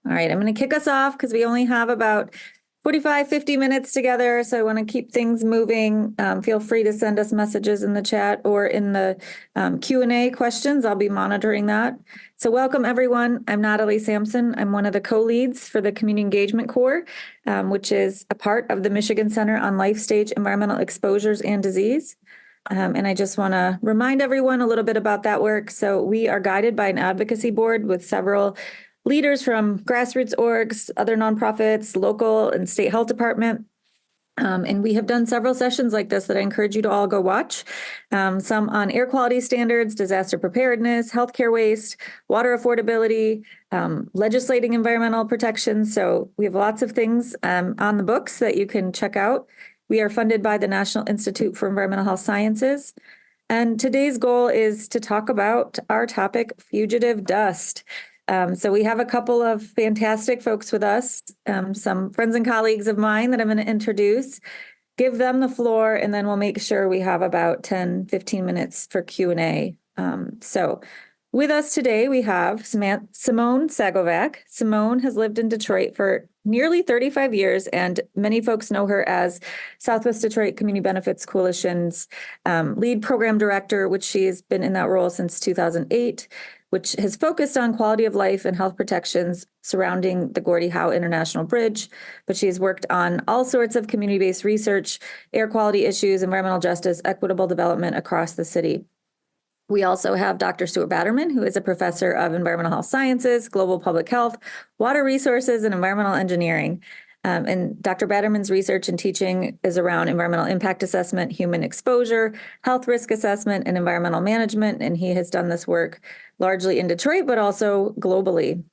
All right, I'm going to kick us off because we only have about 45, 50 minutes together. So I want to keep things moving. Feel free to send us messages in the chat or in the Q&A questions. I'll be monitoring that. So welcome, everyone. I'm Natalie Sampson. I'm one of the co-leads for the Community Engagement Corps, which is a part of the Michigan Center on Life Stage Environmental Exposures and Disease. And I just want to remind everyone a little bit about that work. So we are guided by an advocacy board with several leaders from grassroots orgs, other nonprofits, local and state health department. And we have done several sessions like this that I encourage you to all go watch. Some on air quality standards, disaster preparedness, healthcare waste, water affordability, legislating environmental protection. So we have lots of things on the books that you can check out. We are funded by the National Institute for Environmental Health Sciences. And today's goal is to talk about our topic, fugitive dust. So we have a couple of fantastic folks with us, some friends and colleagues of mine that I'm going to introduce, give them the floor, and then we'll make sure we have about 10, 15 minutes for Q&A. So with us today, we have Simone Sagovac. Simone has lived in Detroit for nearly 35 years, and many folks know her as Southwest Detroit Community Benefits Coalition's lead program director, which she has been in that role since 2008. Which has focused on quality of life and health protections surrounding the Gordie Howe International Bridge. But she has worked on all sorts of community-based research, air quality issues, environmental justice, equitable development across the city. We also have Dr. Stuart Batterman, who is a professor of environmental health sciences, global public health, water resources, and environmental engineering. And Dr. Batterman's research and teaching is around environmental impact assessment, human exposure, health risk assessment, and environmental management. And he has done this work largely in Detroit, but also globally.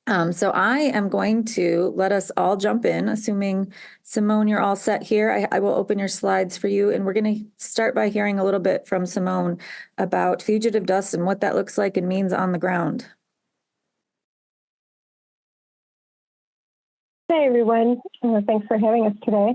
So I am going to let us all jump in, assuming, Simone, you're all set here. I will open your slides for you. And we're going to start by hearing a little bit from Simone about fugitive dust and what that looks like and means on the ground. Hey, everyone. Thanks for having us today.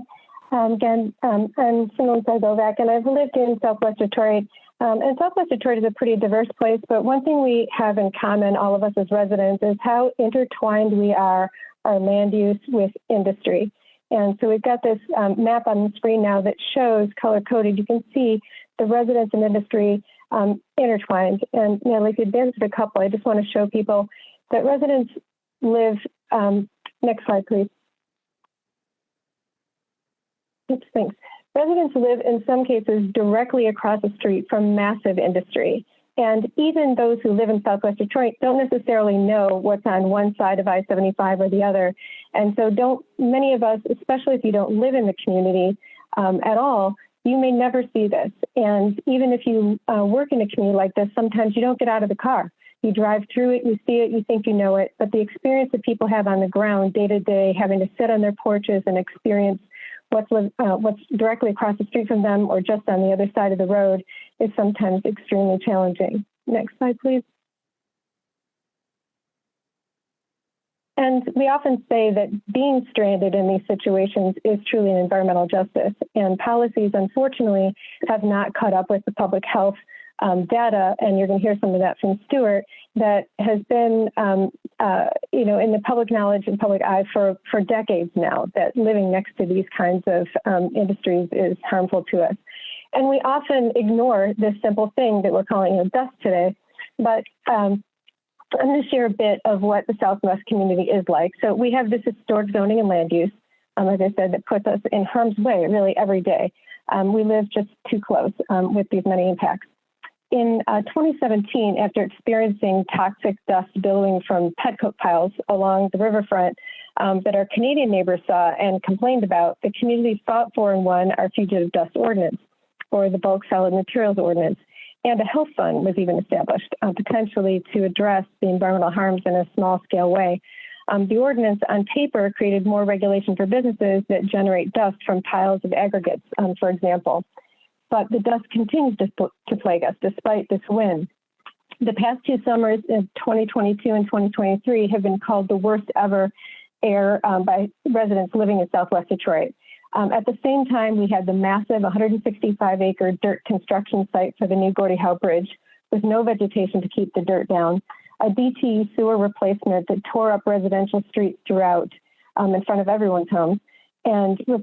Again, I'm Simone Sagovac, and I've lived in Southwest Detroit. And Southwest Detroit is a pretty diverse place, but one thing we have in common, all of us as residents, is how intertwined we are, our land use with industry. And so we've got this map on the screen now that shows color-coded. You can see the residents and industry intertwined. And Natalie, if you advance it a couple, I just want to show people that residents live. Next slide, please. Oops, thanks. Residents live in some cases directly across the street from massive industry. And even those who live in Southwest Detroit don't necessarily know what's on one side of I-75 or the other. And so many of us, especially if you don't live in the community at all, you may never see this. And even if you work in a community like this, sometimes you don't get out of the car. You drive through it, you see it, you think you know it, but the experience that people have on the ground day to day, having to sit on their porches and experience what's directly across the street from them or just on the other side of the road is sometimes extremely challenging. Next slide, please. And we often say that being stranded in these situations is truly an environmental justice, and policies, unfortunately, have not caught up with the public health data, and you're going to hear some of that from Stuart, that has been, in the public knowledge and public eye for decades now, that living next to these kinds of industries is harmful to us. And we often ignore this simple thing that we're calling dust today. But I'm going to share a bit of what the Southwest community is like. So we have this historic zoning and land use, as I said, that puts us in harm's way really every day. We live just too close with these many impacts. In 2017, after experiencing toxic dust billowing from pet coke piles along the riverfront that our Canadian neighbors saw and complained about, the community fought for and won our fugitive dust ordinance, or the bulk solid materials ordinance, and a health fund was even established, potentially to address the environmental harms in a small-scale way. The ordinance on paper created more regulation for businesses that generate dust from piles of aggregates, for example. But the dust continues to plague us despite this win. The past two summers in 2022 and 2023 have been called the worst ever air by residents living in Southwest Detroit. At the same time, we had the massive 165-acre dirt construction site for the new Gordie Howe Bridge with no vegetation to keep the dirt down. a DT sewer replacement that tore up residential streets throughout in front of everyone's homes, and a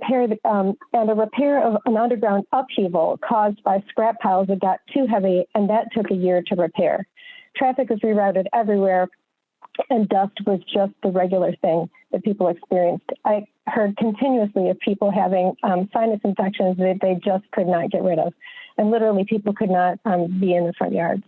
repair of an underground upheaval caused by scrap piles that got too heavy, and that took a year to repair. Traffic was rerouted everywhere, and dust was just the regular thing that people experienced. I heard continuously of people having sinus infections that they just could not get rid of, and literally people could not be in the front yards.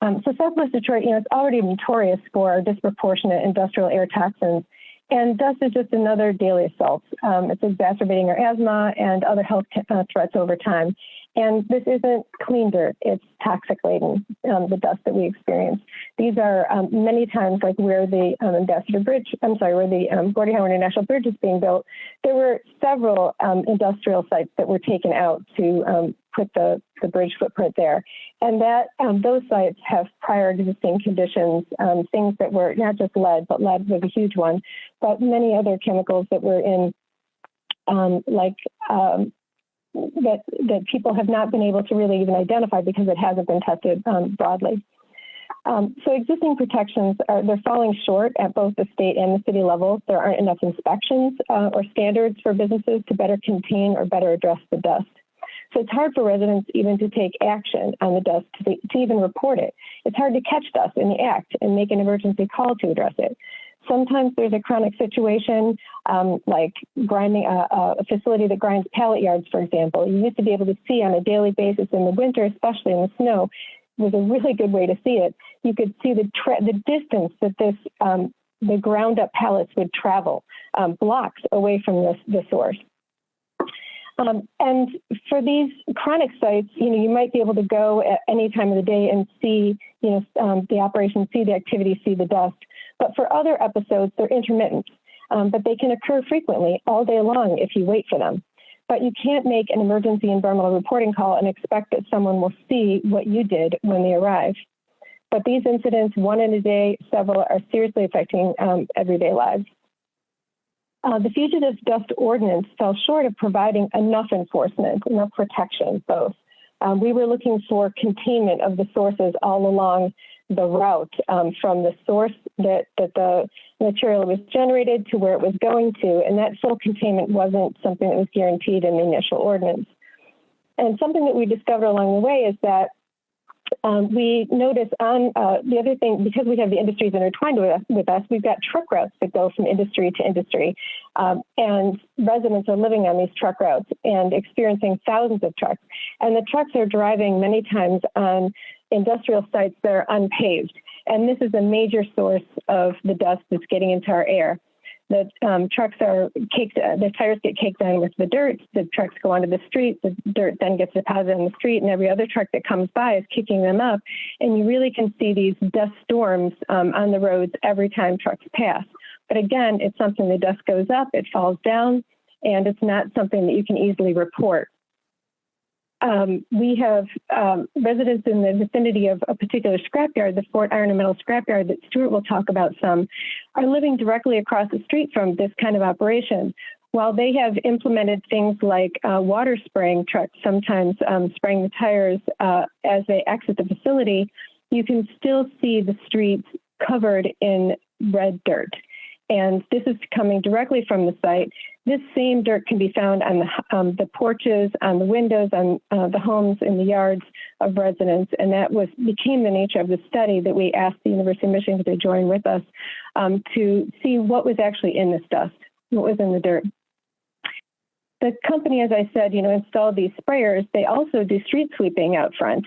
So Southwest Detroit, it's already notorious for disproportionate industrial air toxins, and dust is just another daily assault. It's exacerbating our asthma and other health threats over time. And this isn't clean dirt, it's toxic laden, the dust that we experience. These are many times like where the where the Gordie Howe International Bridge is being built, there were several industrial sites that were taken out to put the bridge footprint there. And that those sites have prior existing conditions, things that were not just lead, but lead was a huge one, but many other chemicals that were in that people have not been able to really even identify because it hasn't been tested broadly. So existing protections they're falling short at both the state and the city level. There aren't enough inspections or standards for businesses to better contain or better address the dust. So it's hard for residents even to take action on the dust, to even report it. It's hard to catch dust in the act and make an emergency call to address it. Sometimes there's a chronic situation, like grinding a facility that grinds pallet yards, for example. You used to be able to see on a daily basis in the winter, especially in the snow, was a really good way to see it. You could see the distance that the ground up pallets would travel, blocks away from the source. And for these chronic sites, you might be able to go at any time of the day and see, the operation, see the activity, see the dust. But for other episodes, they're intermittent, but they can occur frequently all day long if you wait for them. But you can't make an emergency environmental reporting call and expect that someone will see what you did when they arrive. But these incidents, one in a day, several, are seriously affecting everyday lives. The fugitive dust ordinance fell short of providing enough enforcement, enough protection, both. We were looking for containment of the sources all along the route, from the source that the material was generated to where it was going to, and that full containment wasn't something that was guaranteed in the initial ordinance. And something that we discovered along the way is that we notice on the other thing, because we have the industries intertwined with us, we've got truck routes that go from industry to industry. And residents are living on these truck routes and experiencing thousands of trucks. And the trucks are driving many times on industrial sites that are unpaved. And this is a major source of the dust that's getting into our air. The trucks are caked, the tires get caked on with the dirt, the trucks go onto the street, the dirt then gets deposited on the street, and every other truck that comes by is kicking them up. And you really can see these dust storms on the roads every time trucks pass. But again, it's something the dust goes up, it falls down, and it's not something that you can easily report. We have residents in the vicinity of a particular scrapyard, the Fort Iron and Metal Scrapyard that Stuart will talk about some, are living directly across the street from this kind of operation. While they have implemented things like water spraying trucks, sometimes spraying the tires as they exit the facility, you can still see the streets covered in red dirt. And this is coming directly from the site. This same dirt can be found on the porches, on the windows, on the homes, in the yards of residents. And that became the nature of the study that we asked the University of Michigan to join with us to see what was actually in this dust, what was in the dirt. The company, as I said, installed these sprayers. They also do street sweeping out front.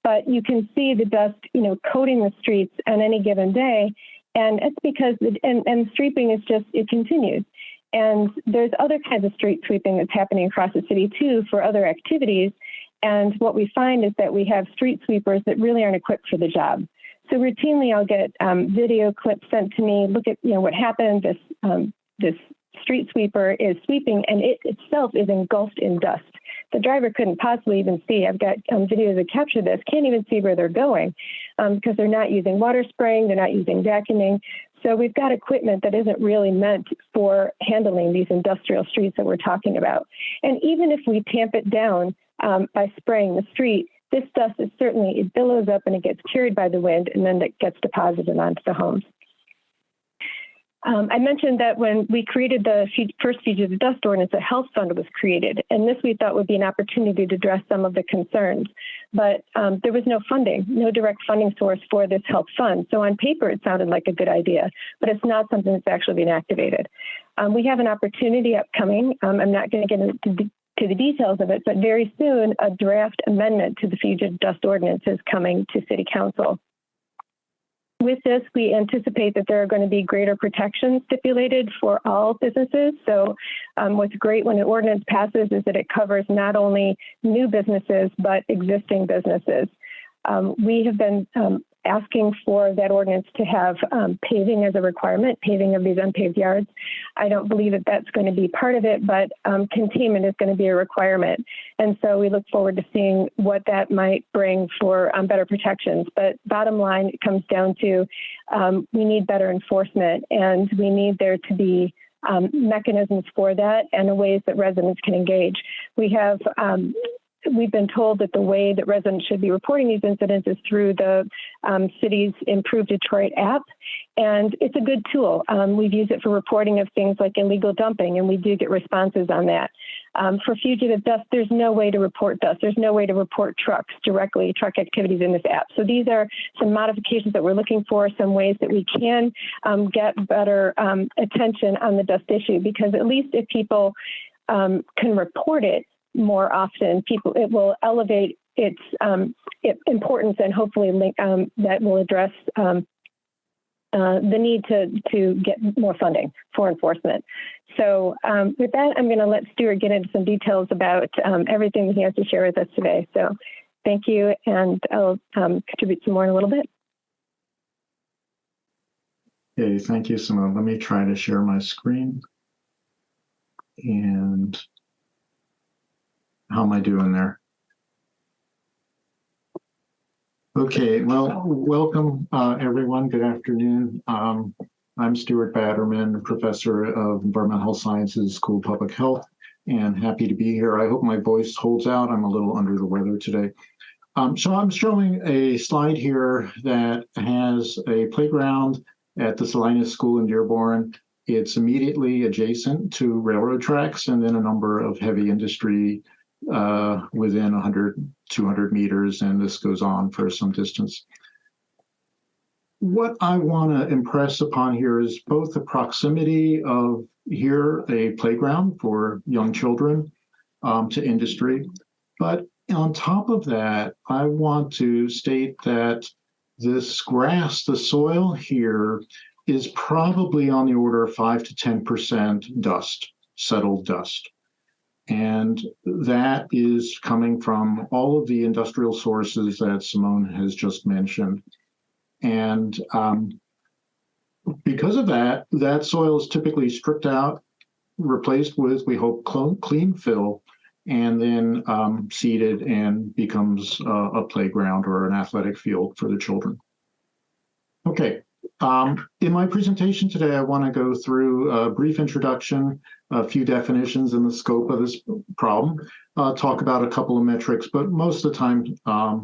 But you can see the dust, coating the streets on any given day. And it's because, and sweeping is just, it continues. And there's other kinds of street sweeping that's happening across the city too for other activities. And what we find is that we have street sweepers that really aren't equipped for the job. So routinely I'll get video clips sent to me, look at what happened, this street sweeper is sweeping and it itself is engulfed in dust. The driver couldn't possibly even see. I've got videos that capture this, can't even see where they're going because they're not using water spraying, they're not using vacuuming. So we've got equipment that isn't really meant for handling these industrial streets that we're talking about. And even if we tamp it down by spraying the street, This dust is certainly, it billows up and it gets carried by the wind, and then it gets deposited onto the homes. I mentioned that when we created the first fugitive dust ordinance, a health fund was created, and this we thought would be an opportunity to address some of the concerns. But there was no funding, no direct funding source for this health fund. So on paper, it sounded like a good idea, but it's not something that's actually been activated. We have an opportunity upcoming. I'm not going to get into the details of it, but very soon a draft amendment to the fugitive dust ordinance is coming to City Council. With this, we anticipate that there are going to be greater protections stipulated for all businesses. So what's great when an ordinance passes is that it covers not only new businesses, but existing businesses. We have been asking for that ordinance to have paving as a requirement, paving of these unpaved yards. I don't believe that that's going to be part of it, but containment is going to be a requirement. And so we look forward to seeing what that might bring for better protections. But bottom line, it comes down to we need better enforcement, and we need there to be mechanisms for that and ways that residents can engage. We've been told that the way that residents should be reporting these incidents is through the city's Improved Detroit app, and it's a good tool. We've used it for reporting of things like illegal dumping, and we do get responses on that. For fugitive dust, there's no way to report dust. There's no way to report truck activities in this app. So these are some modifications that we're looking for, some ways that we can get better attention on the dust issue, because at least if people can report it more often, it will elevate its importance, and hopefully that will address the need to get more funding for enforcement. So with that, I'm going to let Stuart get into some details about everything that he has to share with us today. So thank you, and I'll contribute some more in a little bit. Okay, thank you, Simone. Let me try to share my screen. And how am I doing there? Okay, well, welcome everyone. Good afternoon. I'm Stuart Batterman, professor of environmental health sciences, School of Public Health, and happy to be here. I hope my voice holds out. I'm a little under the weather today. So I'm showing a slide here that has a playground at the Salinas School in Dearborn. It's immediately adjacent to railroad tracks, and then a number of heavy industry within 100, 200 meters, and this goes on for some distance. What I want to impress upon here is both the proximity of here, a playground for young children, to industry, but on top of that, I want to state that this grass, the soil here, is probably on the order of 5 to 10% dust, settled dust. And that is coming from all of the industrial sources that Simone has just mentioned. And because of that, that soil is typically stripped out, replaced with, we hope, clean fill, and then seeded and becomes a playground or an athletic field for the children. Okay. In my presentation today, I want to go through a brief introduction, a few definitions and the scope of this problem, talk about a couple of metrics, but most of the time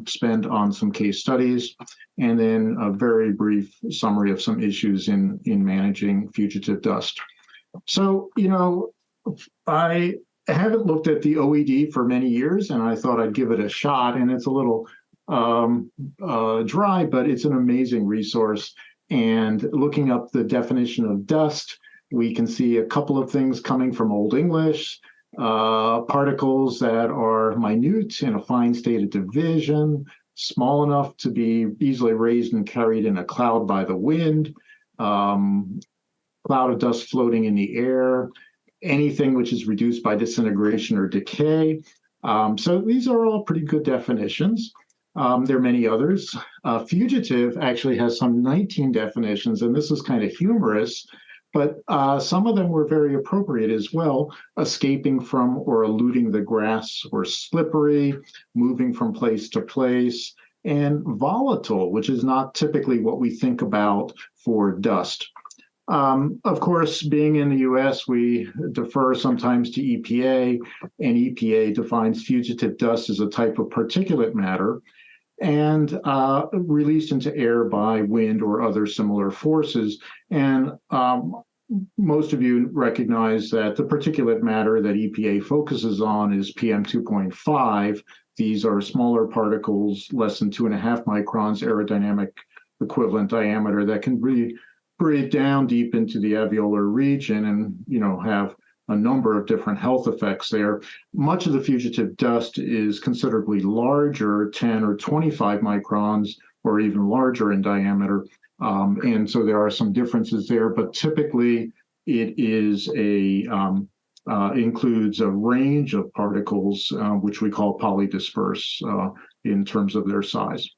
spend on some case studies, and then a very brief summary of some issues in managing fugitive dust. So, you know, I haven't looked at the OED for many years, and I thought I'd give it a shot, and it's a little dry, but it's an amazing resource. And looking up the definition of dust, we can see a couple of things coming from Old English, particles that are minute in a fine state of division, small enough to be easily raised and carried in a cloud by the wind, cloud of dust floating in the air, anything which is reduced by disintegration or decay. So these are all pretty good definitions. There are many others. Fugitive actually has some 19 definitions, and this is kind of humorous, but some of them were very appropriate as well. Escaping from or eluding the grass or slippery, moving from place to place, and volatile, which is not typically what we think about for dust. Of course, being in the US, we defer sometimes to EPA, and EPA defines fugitive dust as a type of particulate matter and released into air by wind or other similar forces. And most of you recognize that the particulate matter that EPA focuses on is PM 2.5. These are smaller particles, less than 2.5 microns aerodynamic equivalent diameter that can breathe down deep into the alveolar region and, have a number of different health effects there. Much of the fugitive dust is considerably larger, 10 or 25 microns, or even larger in diameter. And so there are some differences there, but typically it is includes a range of particles, which we call polydisperse in terms of their size.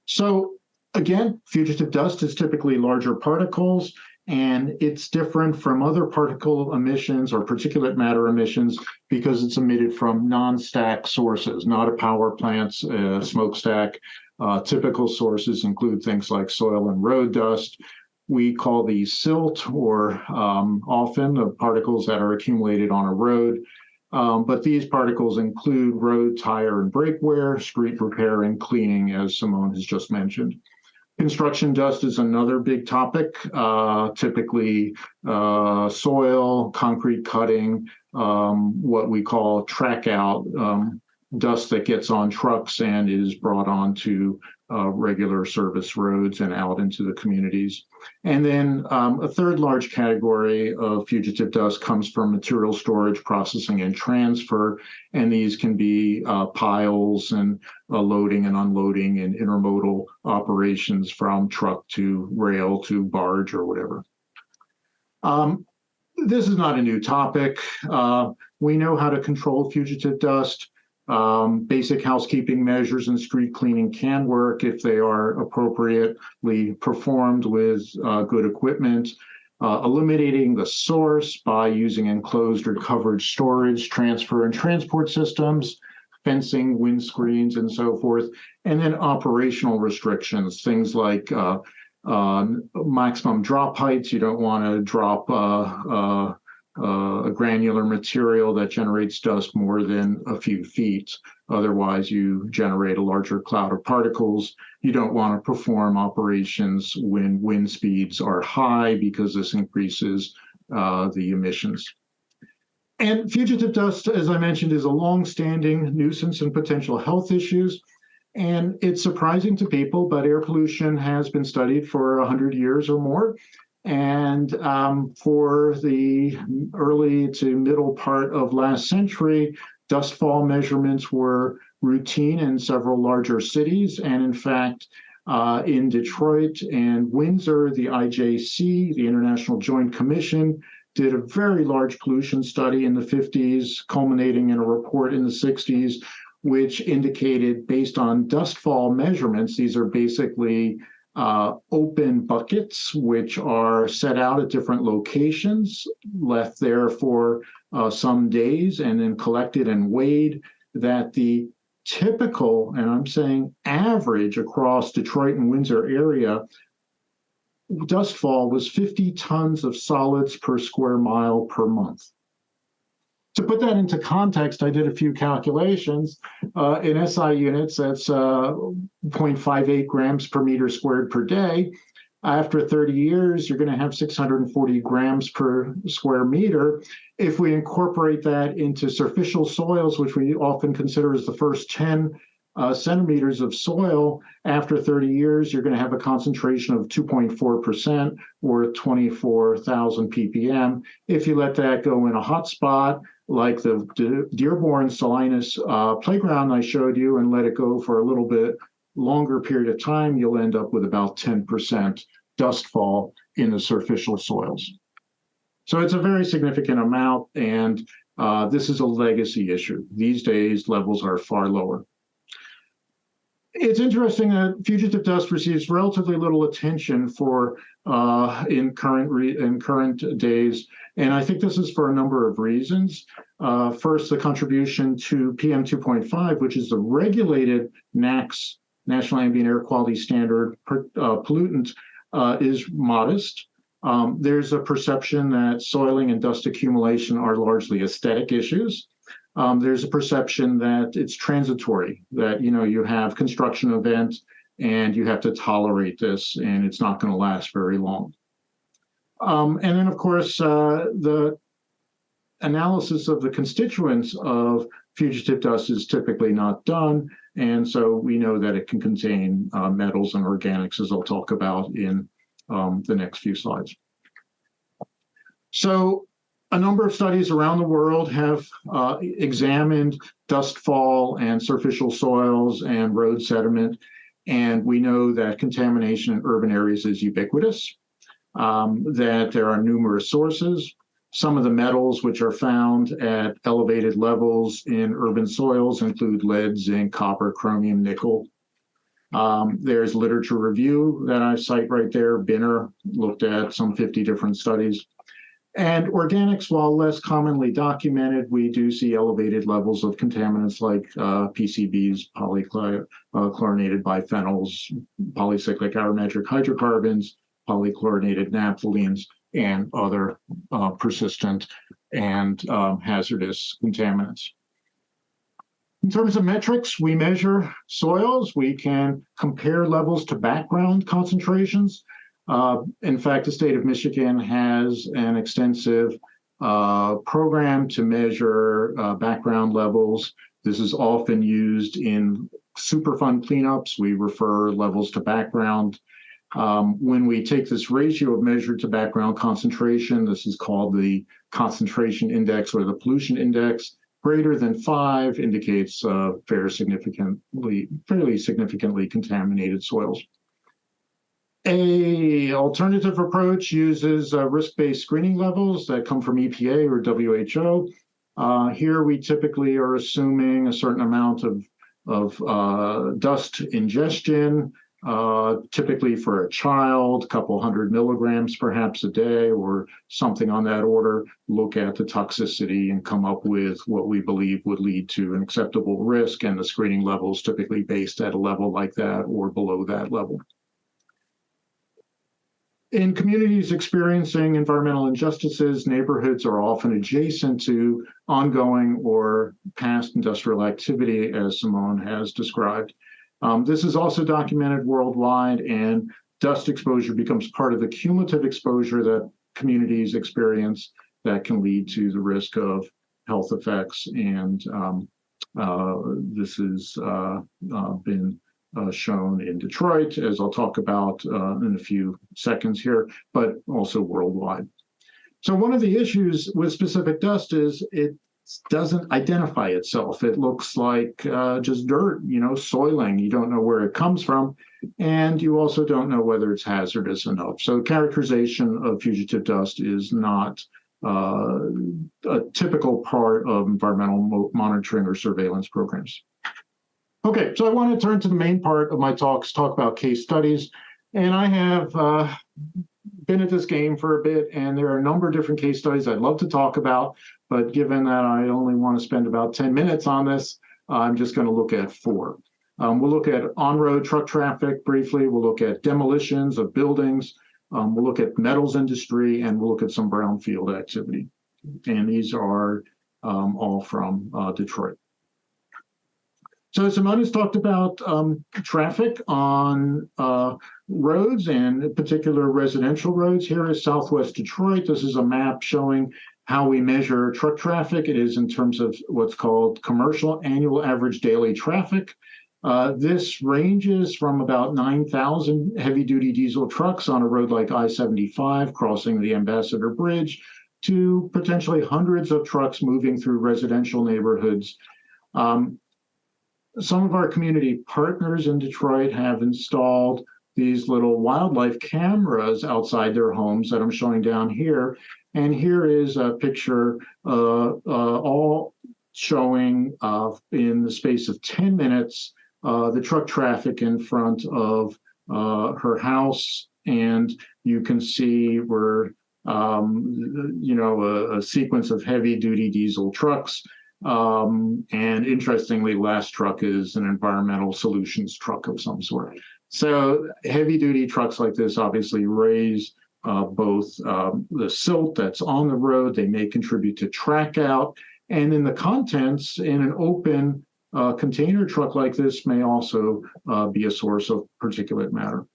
So again, fugitive dust is typically larger particles, and it's different from other particle emissions or particulate matter emissions because it's emitted from non-stack sources, not a power plant's smokestack. Typical sources include things like soil and road dust. We call these silt, or often the particles that are accumulated on a road. But these particles include road, tire, and brake wear, street repair, and cleaning, as Simone has just mentioned. Construction dust is another big topic, typically soil, concrete cutting, what we call track out, dust that gets on trucks and is brought onto regular service roads and out into the communities. And then a third large category of fugitive dust comes from material storage, processing, and transfer. And these can be piles and loading and unloading and intermodal operations from truck to rail to barge or whatever. This is not a new topic. We know how to control fugitive dust. Basic housekeeping measures and street cleaning can work if they are appropriately performed with good equipment. Eliminating the source by using enclosed or covered storage, transfer, and transport systems, fencing, windscreens, and so forth. And then operational restrictions, things like maximum drop heights. You don't want to drop a granular material that generates dust more than a few feet. Otherwise, you generate a larger cloud of particles. You don't want to perform operations when wind speeds are high because this increases the emissions. And fugitive dust, as I mentioned, is a long-standing nuisance and potential health issues. And it's surprising to people, but air pollution has been studied for 100 years or more. And for the early to middle part of last century, dust fall measurements were routine in several larger cities. And in fact, in Detroit and Windsor, the IJC, the International Joint Commission, did a very large pollution study in the 50s, culminating in a report in the 60s, which indicated, based on dust fall measurements, these are basically open buckets, which are set out at different locations, left there for some days, and then collected and weighed, that the typical, and I'm saying average across Detroit and Windsor area, dust fall was 50 tons of solids per square mile per month. To put that into context, I did a few calculations. In SI units, that's 0.58 grams per meter squared per day. After 30 years, you're going to have 640 grams per square meter. If we incorporate that into superficial soils, which we often consider as the first 10 centimeters of soil, after 30 years, you're going to have a concentration of 2.4% or 24,000 ppm. If you let that go in a hot spot, like the Dearborn Salinas playground I showed you, and let it go for a little bit longer period of time, you'll end up with about 10% dust fall in the superficial soils. So it's a very significant amount, and this is a legacy issue. These days, levels are far lower. It's interesting that fugitive dust receives relatively little attention for in current days, and I think this is for a number of reasons. First, the contribution to PM 2.5, which is the regulated NAAQS, National Ambient Air Quality Standard pollutant, is modest. There's a perception that soiling and dust accumulation are largely aesthetic issues. There's a perception that it's transitory, that you have construction event and you have to tolerate this and it's not going to last very long. And then, of course, the analysis of the constituents of fugitive dust is typically not done. And so we know that it can contain metals and organics, as I'll talk about in the next few slides. So a number of studies around the world have examined dust fall and superficial soils and road sediment. And we know that contamination in urban areas is ubiquitous, that there are numerous sources. Some of the metals which are found at elevated levels in urban soils include lead, zinc, copper, chromium, nickel. There's literature review that I cite right there. Binner looked at some 50 different studies. And organics, while less commonly documented, we do see elevated levels of contaminants like PCBs, polychlorinated biphenyls, polycyclic aromatic hydrocarbons, polychlorinated naphthalenes, and other persistent and hazardous contaminants. In terms of metrics, we measure soils. We can compare levels to background concentrations. In fact, the state of Michigan has an extensive program to measure background levels. This is often used in Superfund cleanups. We refer levels to background. When we take this ratio of measured to background concentration, this is called the concentration index or the pollution index. Greater than 5 indicates fairly significantly contaminated soils. An alternative approach uses risk-based screening levels that come from EPA or WHO. Here we typically are assuming a certain amount of dust ingestion, typically for a child, a couple 100 milligrams perhaps a day or something on that order, look at the toxicity and come up with what we believe would lead to an acceptable risk, and the screening level is typically based at a level like that or below that level. In communities experiencing environmental injustices, neighborhoods are often adjacent to ongoing or past industrial activity, as Simone has described. This is also documented worldwide, and dust exposure becomes part of the cumulative exposure that communities experience that can lead to the risk of health effects. And this has been shown in Detroit, as I'll talk about in a few seconds here, but also worldwide. So one of the issues with specific dust is it doesn't identify itself. It looks like just dirt, soiling. You don't know where it comes from, and you also don't know whether it's hazardous enough. So characterization of fugitive dust is not a typical part of environmental monitoring or surveillance programs. Okay, so I want to turn to the main part of my talks, talk about case studies. And I have been at this game for a bit, and there are a number of different case studies I'd love to talk about, but given that I only want to spend about 10 minutes on this, I'm just going to look at 4. We'll look at on-road truck traffic briefly, we'll look at demolitions of buildings, we'll look at metals industry, and we'll look at some brownfield activity. And these are all from Detroit. So Simone has talked about traffic on roads, and in particular residential roads. Here is Southwest Detroit. This is a map showing how we measure truck traffic. It is in terms of what's called commercial annual average daily traffic. This ranges from about 9,000 heavy-duty diesel trucks on a road like I-75 crossing the Ambassador Bridge to potentially hundreds of trucks moving through residential neighborhoods. Some of our community partners in Detroit have installed these little wildlife cameras outside their homes that I'm showing down here. And here is a picture all showing in the space of 10 minutes the truck traffic in front of her house. And you can see where, a sequence of heavy-duty diesel trucks. And interestingly, last truck is an environmental solutions truck of some sort. So heavy-duty trucks like this obviously raise both the silt that's on the road. They may contribute to track out. And in the contents in an open container truck like this may also be a source of particulate matter.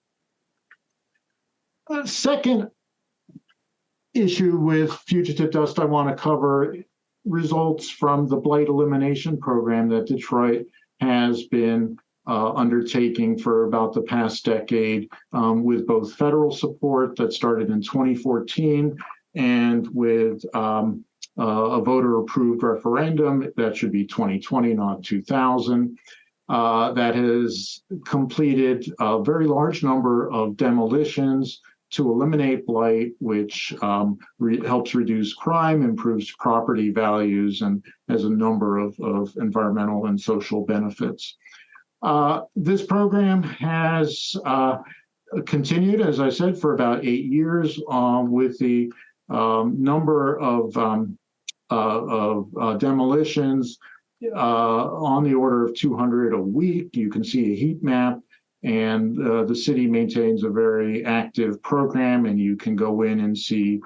Second issue with fugitive dust I want to cover results from the blight elimination program that Detroit has been undertaking for about the past decade, with both federal support that started in 2014 and with a voter-approved referendum that should be 2020, not 2000, that has completed a very large number of demolitions to eliminate blight, which helps reduce crime, improves property values, and has a number of environmental and social benefits. This program has continued, as I said, for about 8 years, with the number of demolitions on the order of 200 a week. You can see a heat map, and the city maintains a very active program, and you can go in and see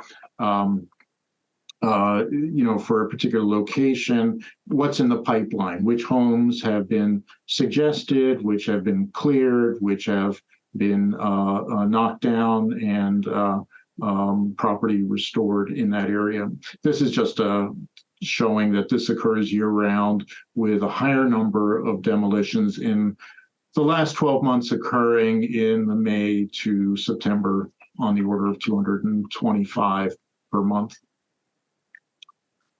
for a particular location, what's in the pipeline, which homes have been suggested, which have been cleared, which have been knocked down, and property restored in that area. This is just showing that this occurs year-round, with a higher number of demolitions in the last 12 months occurring in the May to September on the order of 225 per month.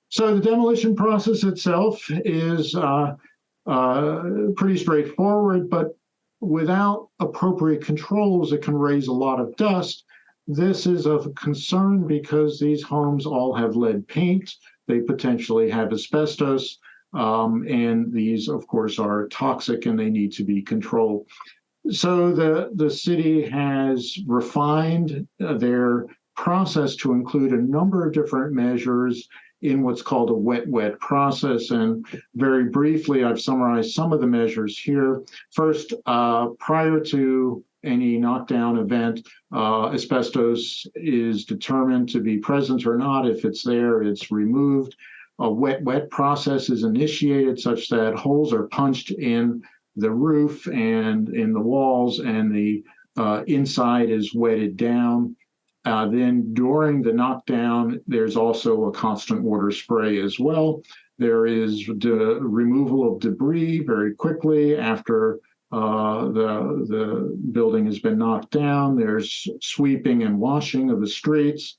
So the demolition process itself is pretty straightforward, but without appropriate controls, it can raise a lot of dust. This is of concern because these homes all have lead paint. They potentially have asbestos, and these, of course, are toxic and they need to be controlled. So the city has refined their process to include a number of different measures in what's called a wet-wet process. And very briefly, I've summarized some of the measures here. First, prior to any knockdown event, asbestos is determined to be present or not. If it's there, it's removed. A wet-wet process is initiated such that holes are punched in the roof and in the walls, and the inside is wetted down. Then during the knockdown, there's also a constant water spray as well. There is the removal of debris very quickly after the building has been knocked down. There's sweeping and washing of the streets.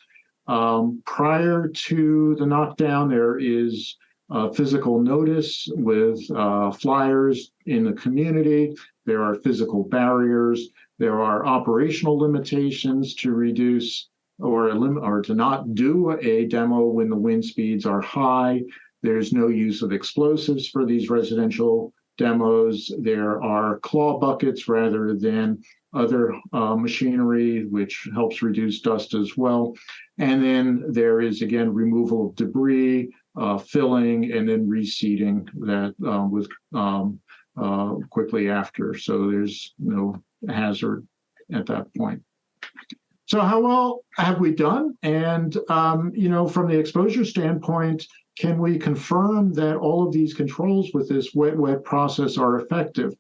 Prior to the knockdown, there is physical notice with flyers in the community. There are physical barriers. There are operational limitations to reduce or to not do a demo when the wind speeds are high. There's no use of explosives for these residential demos. There are claw buckets rather than other machinery, which helps reduce dust as well. And then there is, again, removal of debris, filling, and then reseeding that quickly after. So there's no hazard at that point. So how well have we done? And, from the exposure standpoint, can we confirm that all of these controls with this wet-wet process are effective?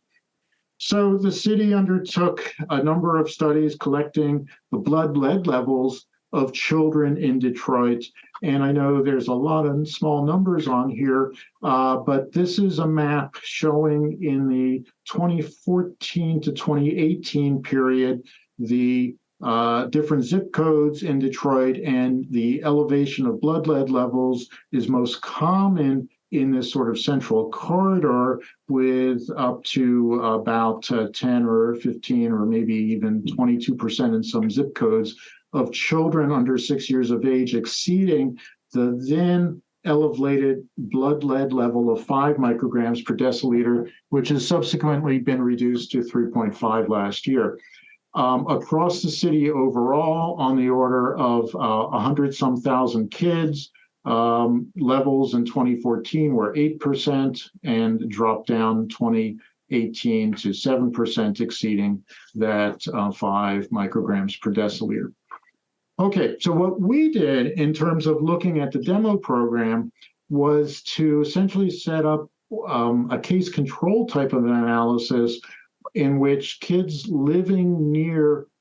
So the city undertook a number of studies collecting the blood lead levels of children in Detroit. And I know there's a lot of small numbers on here, but this is a map showing in the 2014 to 2018 period, the different zip codes in Detroit, and the elevation of blood lead levels is most common in this sort of central corridor, with up to about 10 or 15 or maybe even 22% in some zip codes of children under 6 years of age exceeding the then elevated blood lead level of 5 micrograms per deciliter, which has subsequently been reduced to 3.5 last year. Across the city overall, on the order of 100-some thousand kids, levels in 2014 were 8% and dropped down 2018 to 7%, exceeding that 5 micrograms per deciliter. Okay, so what we did in terms of looking at the demo program was to essentially set up a case control type of an analysis in which kids living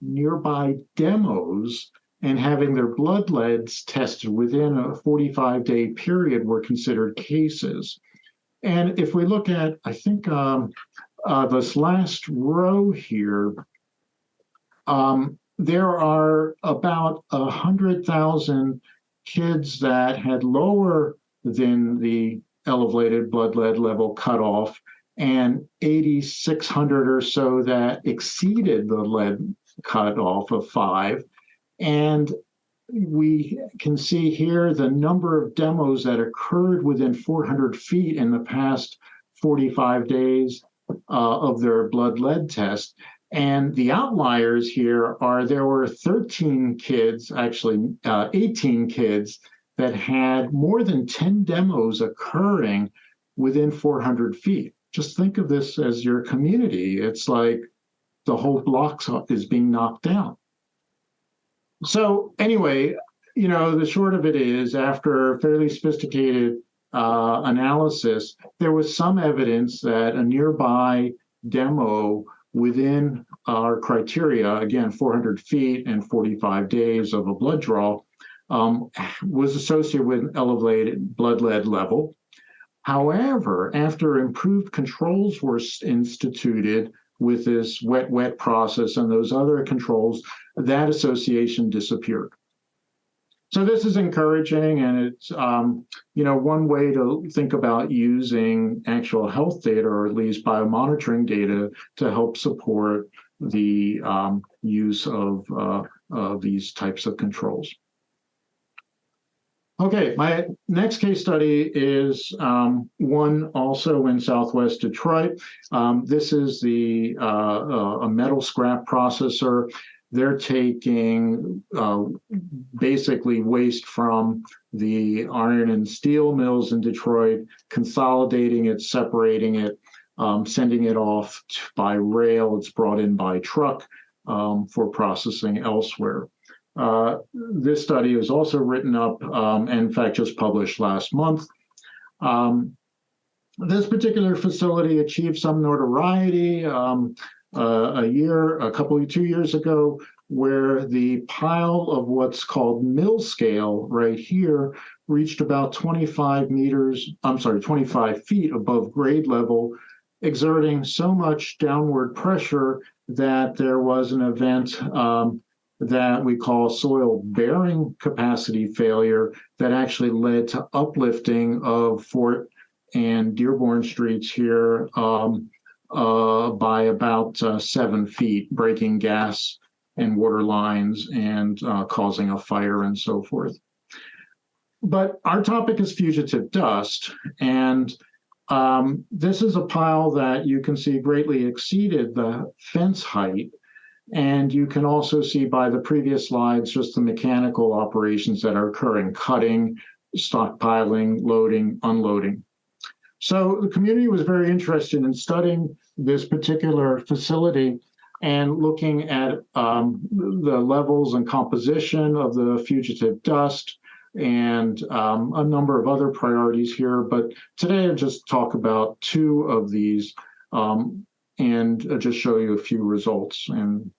nearby demos and having their blood leads tested within a 45-day period were considered cases. And if we look at, I think, this last row here, there are about 100,000 kids that had lower than the elevated blood lead level cutoff, and 8,600 or so that exceeded the lead cutoff of 5. And we can see here the number of demos that occurred within 400 feet in the past 45 days of their blood lead test. And the outliers here are there were 13 kids, actually 18 kids, that had more than 10 demos occurring within 400 feet. Just think of this as your community. It's like the whole block is being knocked down. So anyway, you know, the short of it is, after fairly sophisticated analysis, there was some evidence that a nearby demo within our criteria, again, 400 feet and 45 days of a blood draw, was associated with an elevated blood lead level. However, after improved controls were instituted with this wet process and those other controls, that association disappeared. So this is encouraging, and it's you know, one way to think about using actual health data, or at least biomonitoring data, to help support the use of these types of controls. Okay, my next case study is one also in Southwest Detroit. This is a metal scrap processor. They're taking basically waste from the iron and steel mills in Detroit, consolidating it, separating it, sending it off by rail. It's brought in by truck for processing elsewhere. This study is also written up and in fact just published last month. This particular facility achieved some notoriety 2 years ago, where the pile of what's called mill scale right here reached about 25 feet above grade level, exerting so much downward pressure that there was an event that we call soil bearing capacity failure that actually led to uplifting of Fort and Dearborn streets here by about 7 feet, breaking gas and water lines and causing a fire and so forth. But our topic is fugitive dust, and this is a pile that you can see greatly exceeded the fence height. And you can also see by the previous slides just the mechanical operations that are occurring: cutting, stockpiling, loading, unloading. So the community was very interested in studying this particular facility and looking at the levels and composition of the fugitive dust and a number of other priorities here. But today I'll just talk about 2 of these and just show you a few results. And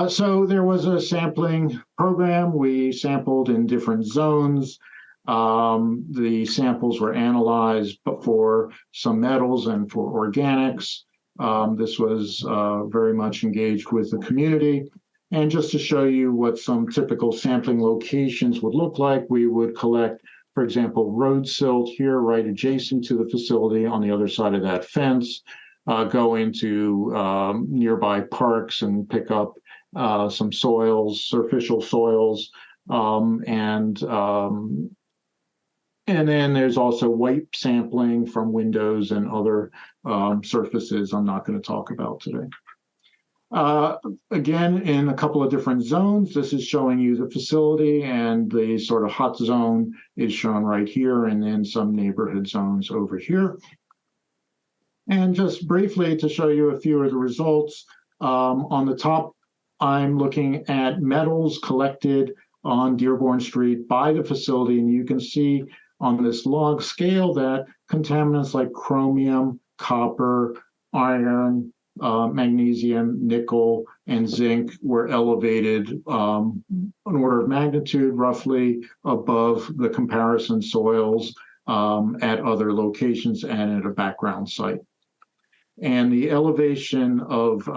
so there was a sampling program. We sampled in different zones. The samples were analyzed for some metals and for organics. This was very much engaged with the community. And just to show you what some typical sampling locations would look like, we would collect, for example, road silt here right adjacent to the facility on the other side of that fence, go into nearby parks and pick up some soils, superficial soils, and then there's also wipe sampling from windows and other surfaces I'm not going to talk about today. Again, in a couple of different zones, this is showing you the facility, and the sort of hot zone is shown right here, and then some neighborhood zones over here. And just briefly to show you a few of the results, on the top I'm looking at metals collected on Dearborn Street by the facility, and you can see on this log scale that contaminants like chromium, copper, iron, magnesium, nickel, and zinc were elevated an order of magnitude roughly above the comparison soils at other locations and at a background site. And the elevation of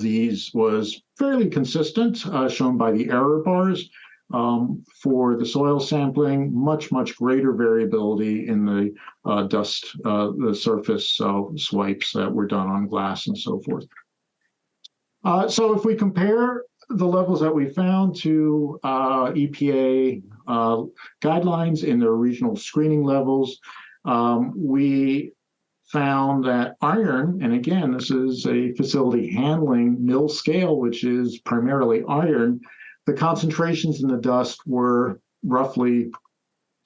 these was fairly consistent, shown by the error bars. For the soil sampling, much greater variability in the dust, the surface swipes that were done on glass and so forth. So if we compare the levels that we found to EPA guidelines in their regional screening levels, we found that iron, and again, this is a facility handling mill scale, which is primarily iron, the concentrations in the dust were roughly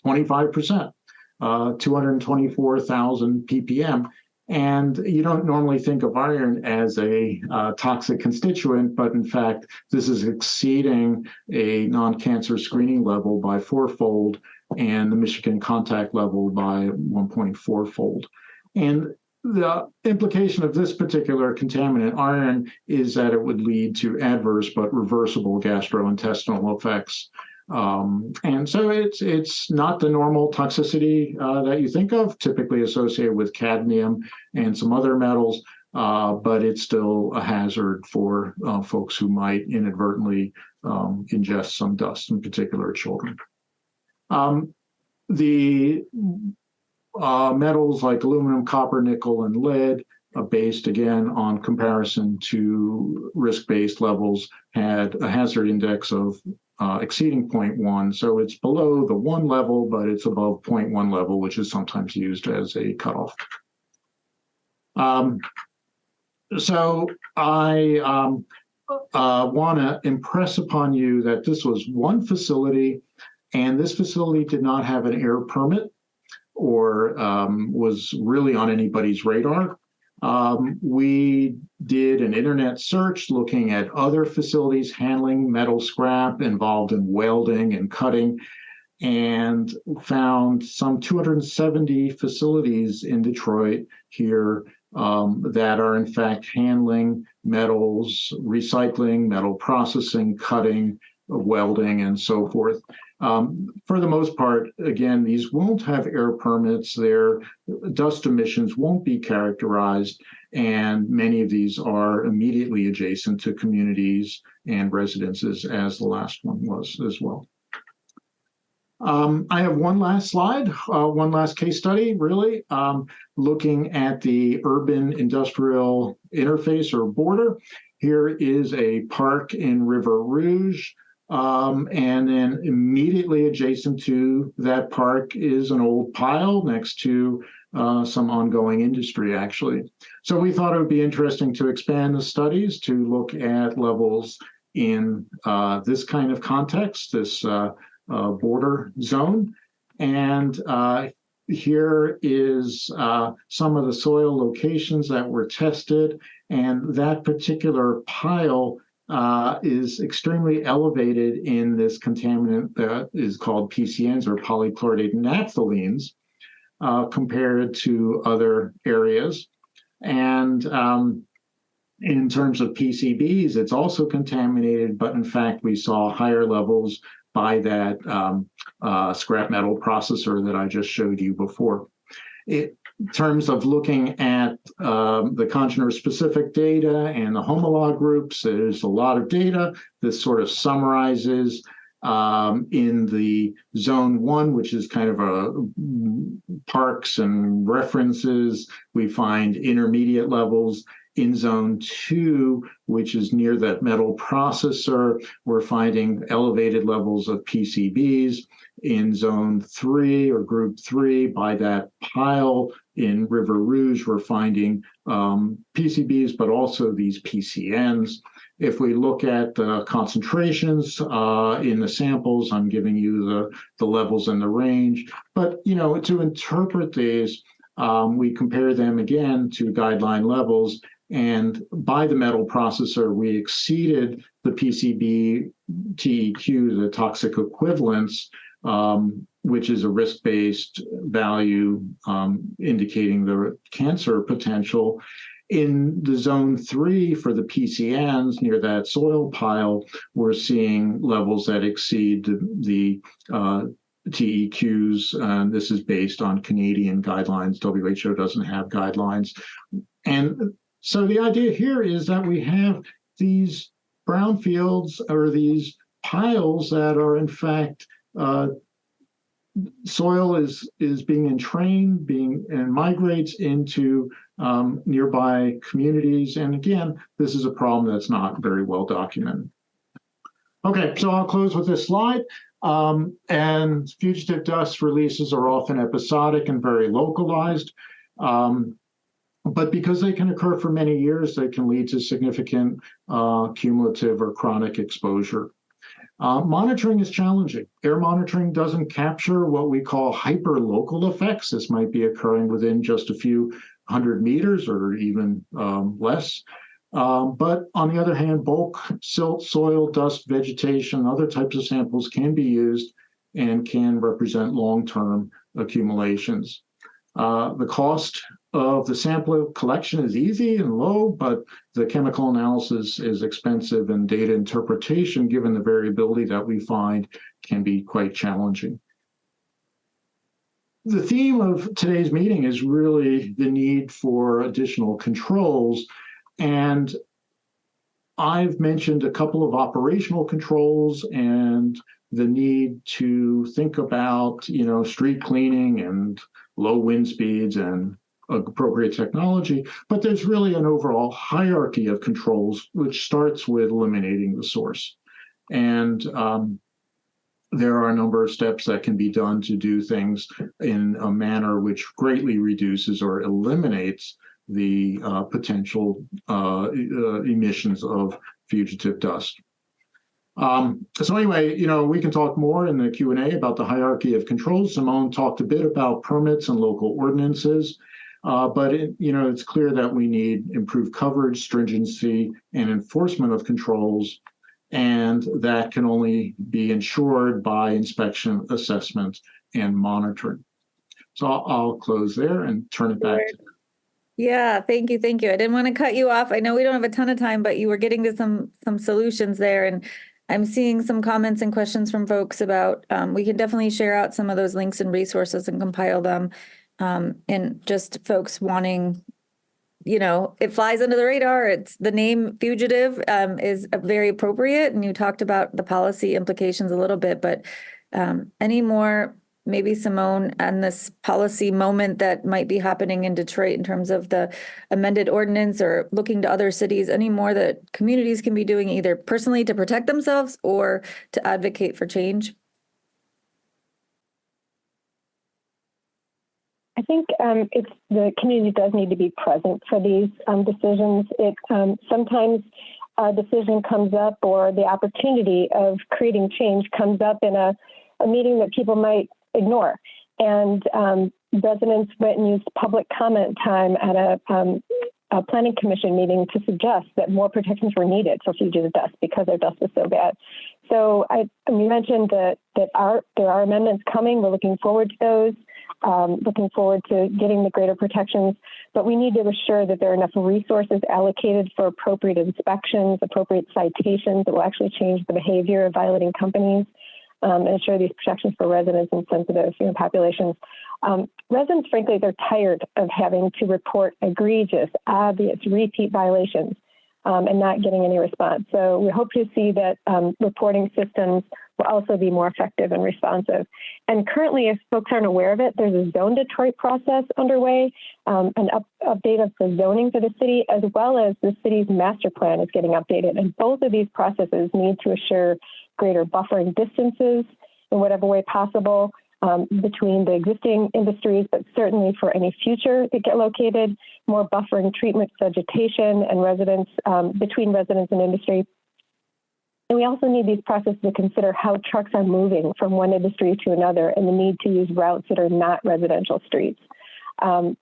25%, 224,000 ppm. And you don't normally think of iron as a toxic constituent, but in fact, this is exceeding a non-cancer screening level by 4-fold and the Michigan contact level by 1.4-fold. And the implication of this particular contaminant, iron, is that it would lead to adverse but reversible gastrointestinal effects. And so it's not the normal toxicity that you think of, typically associated with cadmium and some other metals, but it's still a hazard for folks who might inadvertently ingest some dust, in particular children. The metals like aluminum, copper, nickel, and lead, based again on comparison to risk-based levels, had a hazard index of exceeding 0.1. So it's below the 1 level, but it's above 0.1 level, which is sometimes used as a cutoff. So I want to impress upon you that this was one facility, and this facility did not have an air permit or was really on anybody's radar. We did an internet search looking at other facilities handling metal scrap involved in welding and cutting, and found some 270 facilities in Detroit here that are in fact handling metals, recycling, metal processing, cutting, welding, and so forth. For the most part, again, these won't have air permits. Their dust emissions won't be characterized, and many of these are immediately adjacent to communities and residences, as the last one was as well. I have one last slide, one last case study, really, looking at the urban industrial interface or border. Here is a park in River Rouge. And then immediately adjacent to that park is an old pile next to some ongoing industry, actually. So we thought it would be interesting to expand the studies to look at levels in this kind of context, this border zone. And here is some of the soil locations that were tested, and that particular pile is extremely elevated in this contaminant that is called PCNs, or polychlorinated naphthalenes, compared to other areas. And in terms of PCBs, it's also contaminated, but in fact, we saw higher levels by that scrap metal processor that I just showed you before. In terms of looking at the congener-specific data and the homolog groups, there's a lot of data. This sort of summarizes in the zone 1, which is kind of a parks and references, we find intermediate levels. In zone 2, which is near that metal processor, we're finding elevated levels of PCBs. In zone 3 or group 3, by that pile in River Rouge, we're finding PCBs, but also these PCNs. If we look at the concentrations in the samples, I'm giving you the levels and the range. But, you know, to interpret these, we compare them again to guideline levels. And by the metal processor, we exceeded the PCB TEQ, the toxic equivalence, which is a risk-based value indicating the cancer potential. In the zone 3 for the PCNs near that soil pile, we're seeing levels that exceed the TEQs, and this is based on Canadian guidelines. WHO doesn't have guidelines. And so the idea here is that we have these brownfields or these piles that are in fact soil is being entrained, and migrates into nearby communities. And again, this is a problem that's not very well documented. Okay, so I'll close with this slide. And fugitive dust releases are often episodic and very localized. But because they can occur for many years, they can lead to significant cumulative or chronic exposure. Monitoring is challenging. Air monitoring doesn't capture what we call hyperlocal effects. This might be occurring within just a few 100 meters or even less. But on the other hand, bulk silt, soil, dust, vegetation, other types of samples can be used and can represent long-term accumulations. The cost of the sample collection is easy and low, but the chemical analysis is expensive, and data interpretation, given the variability that we find, can be quite challenging. The theme of today's meeting is really the need for additional controls. And I've mentioned a couple of operational controls and the need to think about, street cleaning and low wind speeds and appropriate technology, but there's really an overall hierarchy of controls, which starts with eliminating the source. And there are a number of steps that can be done to do things in a manner which greatly reduces or eliminates the potential emissions of fugitive dust. So anyway, we can talk more in the Q&A about the hierarchy of controls. Simone talked a bit about permits and local ordinances, but it's clear that we need improved coverage, stringency, and enforcement of controls, and that can only be ensured by inspection, assessment, and monitoring. So I'll close there and turn it back to you. Yeah, thank you. I didn't want to cut you off. I know we don't have a ton of time, but you were getting to some solutions there, and I'm seeing some comments and questions from folks about, we can definitely share out some of those links and resources and compile them. And just folks wanting, it flies under the radar. It's the name fugitive is very appropriate. And you talked about the policy implications a little bit, but any more, maybe Simone, and this policy moment that might be happening in Detroit in terms of the amended ordinance or looking to other cities, any more that communities can be doing either personally to protect themselves or to advocate for change? I think the community does need to be present for these decisions. Sometimes a decision comes up, or the opportunity of creating change comes up in a meeting that people might ignore. And residents went and used public comment time at a planning commission meeting to suggest that more protections were needed for fugitive dust because their dust was so bad. So you mentioned that there are amendments coming. We're looking forward to those. Looking forward to getting the greater protections, but we need to assure that there are enough resources allocated for appropriate inspections, appropriate citations that will actually change the behavior of violating companies, and ensure these protections for residents and sensitive populations. Residents, frankly, they're tired of having to report egregious, obvious, repeat violations and not getting any response. So we hope to see that reporting systems will also be more effective and responsive. And currently, if folks aren't aware of it, there's a Zone Detroit process underway, an update of the zoning for the city, as well as the city's master plan is getting updated. And both of these processes need to assure greater buffering distances in whatever way possible between the existing industries, but certainly for any future that get located, more buffering treatment, vegetation, and residents between residents and industry. And we also need these processes to consider how trucks are moving from one industry to another and the need to use routes that are not residential streets.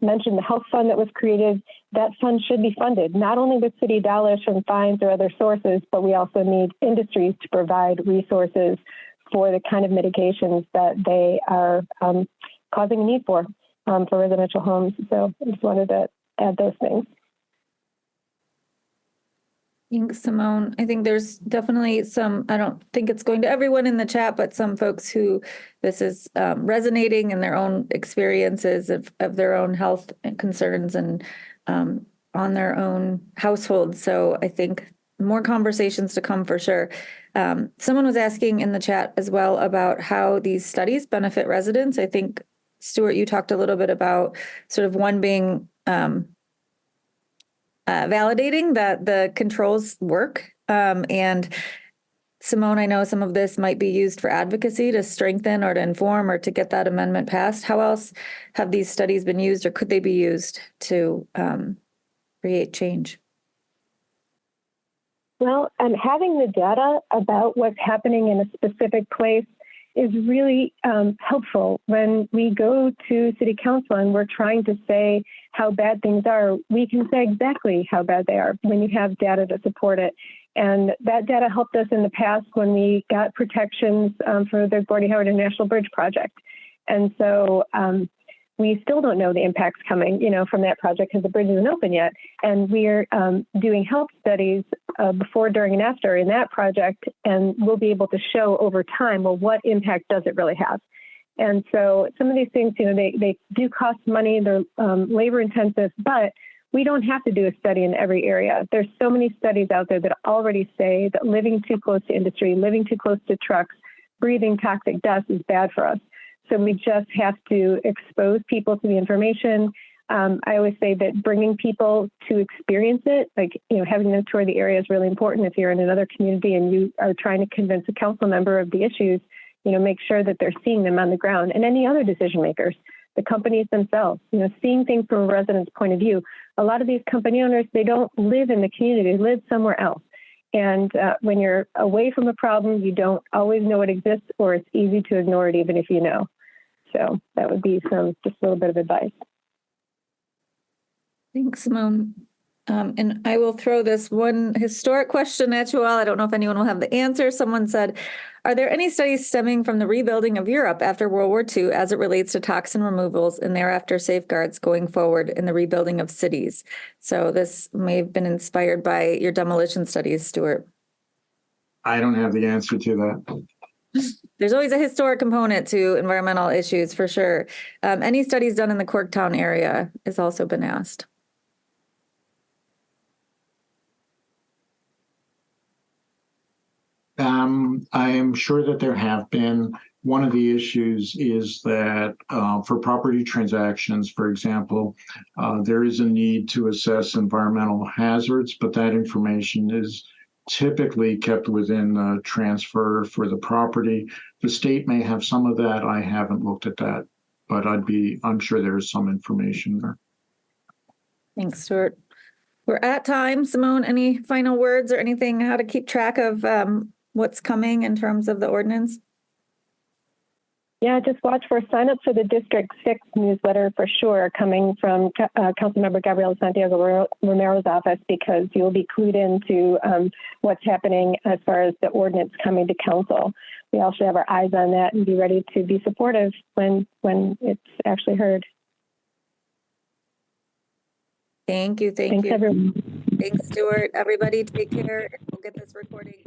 mentioned the health fund that was created. That fund should be funded, not only with city dollars from fines or other sources, but we also need industries to provide resources for the kind of mitigations that they are causing a need for residential homes. So I just wanted to add those things. Thanks, Simone. I think there's definitely some, I don't think it's going to everyone in the chat, but some folks who this is resonating in their own experiences of their own health concerns and on their own household. So I think more conversations to come for sure. Someone was asking in the chat as well about how these studies benefit residents. I think, Stuart, you talked a little bit about sort of one being validating that the controls work. And Simone, I know some of this might be used for advocacy to strengthen or to inform or to get that amendment passed. How else have these studies been used, or could they be used to create change? Well, having the data about what's happening in a specific place is really helpful. When we go to city council and we're trying to say how bad things are, we can say exactly how bad they are when you have data to support it. And that data helped us in the past when we got protections for the Gordie Howard International Bridge project. And so we still don't know the impacts coming, from that project because the bridge isn't open yet. And we're doing health studies before, during, and after in that project, and we'll be able to show over time, well, what impact does it really have? And so some of these things, they do cost money, they're labor intensive, but we don't have to do a study in every area. There's so many studies out there that already say that living too close to industry, living too close to trucks, breathing toxic dust is bad for us. So we just have to expose people to the information. I always say that bringing people to experience it, having them tour the area is really important. If you're in another community and you are trying to convince a council member of the issues, make sure that they're seeing them on the ground, and any other decision makers, the companies themselves, seeing things from a resident's point of view. A lot of these company owners, they don't live in the community, they live somewhere else. And when you're away from a problem, you don't always know it exists, or it's easy to ignore it even if you know. So that would be just a little bit of advice. Thanks, Simone. And I will throw this one historic question at you all. I don't know if anyone will have the answer. Someone said, are there any studies stemming from the rebuilding of Europe after World War II as it relates to toxin removals and thereafter safeguards going forward in the rebuilding of cities? So this may have been inspired by your demolition studies, Stuart. I don't have the answer to that. There's always a historic component to environmental issues, for sure. Any studies done in the Corktown area has also been asked. I am sure that there have been. One of the issues is that for property transactions, for example, there is a need to assess environmental hazards, but that information is typically kept within the transfer for the property. The state may have some of that. I haven't looked at that, but I'm sure there is some information there. Thanks, Stuart. We're at time. Simone, any final words or anything, how to keep track of what's coming in terms of the ordinance? Yeah, just watch for sign up for the District 6 newsletter for sure, coming from Councilmember Gabriela Santiago Romero's office, because you'll be clued into what's happening as far as the ordinance coming to council. We all should have our eyes on that and be ready to be supportive when it's actually heard. Thank you. Thanks, everyone. Thanks, Stuart. Everybody take care. We'll get this recording.